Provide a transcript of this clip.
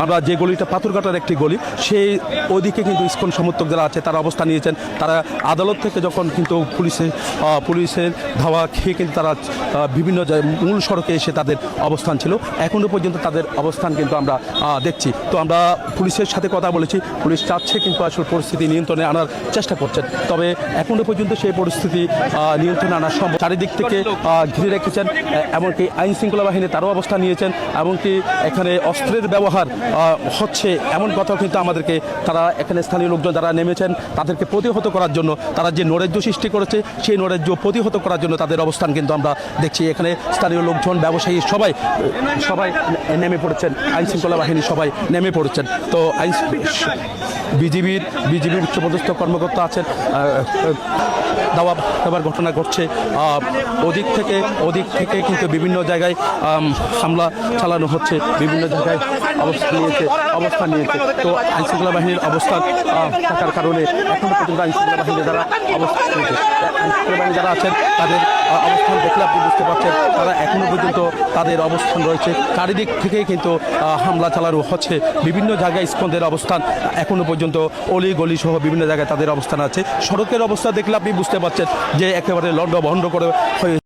আমরা যে গলিটা পাথরঘাটার একটি গলি, সেই ওদিকে কিন্তু ইসকন সমর্থক যারা আছে তারা অবস্থান নিয়েছেন। তারা আদালত থেকে যখন কিন্তু পুলিশের ধাওয়া খেয়ে কিন্তু তারা বিভিন্ন মূল সড়কে এসে তাদের অবস্থান ছিল। এখনও পর্যন্ত তাদের অবস্থান কিন্তু আমরা দেখছি। তো আমরা পুলিশের সাথে কথা বলেছি, পুলিশ চাচ্ছে কিন্তু আসলে পরিস্থিতি নিয়ন্ত্রণে আনার চেষ্টা করছেন, তবে এখনও পর্যন্ত সেই পরিস্থিতি নিয়ন্ত্রণে আনা সম্ভব। চারিদিক থেকে ঘিরে রেখেছেন, এমনকি আইন শৃঙ্খলা বাহিনী তারও অবস্থান নিয়েছেন, এমনকি এখানে অস্ত্রের ব্যবহার হচ্ছে এমন কথাও কিন্তু আমাদেরকে তারা এখানে স্থানীয় লোকজন যারা নেমেছেন তাদেরকে প্রতিহত করার জন্য, তারা যে নৈরাজ্য সৃষ্টি করেছে সেই নৈরাজ্য প্রতিহত করার জন্য তাদের অবস্থান কিন্তু আমরা দেখছি। এখানে স্থানীয় লোকজন, ব্যবসায়ী সবাই নেমে পড়েছেন, আইন শৃঙ্খলা বাহিনী সবাই নেমে পড়েছেন। তো বিজিবির উচ্চপদস্থ কর্মকর্তা আছেন, দাওয়ার ঘটনা ঘটছে। ওদিক থেকে কিন্তু বিভিন্ন জায়গায় হামলা চালানো হচ্ছে, বিভিন্ন জায়গায় অবস্থান নিয়েছে। তো আইনশৃঙ্খলা বাহিনীর অবস্থান থাকার কারণে এখনো পর্যন্ত আইনশৃঙ্খলা বাহিনী যারা অবস্থান নিয়েছে, আইনশৃঙ্খলা বাহিনী যারা আছেন তাদের অবস্থান দেখলে আপনি বুঝতে পারছেন তারা এখনো পর্যন্ত তাদের অবস্থান রয়েছে। চারিদিক থেকে কিন্তু হামলা চালানো হচ্ছে, বিভিন্ন জায়গায় ইসকনদের অবস্থান এখনো পর্যন্ত অলি গলি সহ বিভিন্ন জায়গায় তাদের অবস্থান আছে। সড়কের অবস্থা দেখলে আপনি বুঝতে পারছেন যে একেবারে লন্ডভন্ড করে হয়ে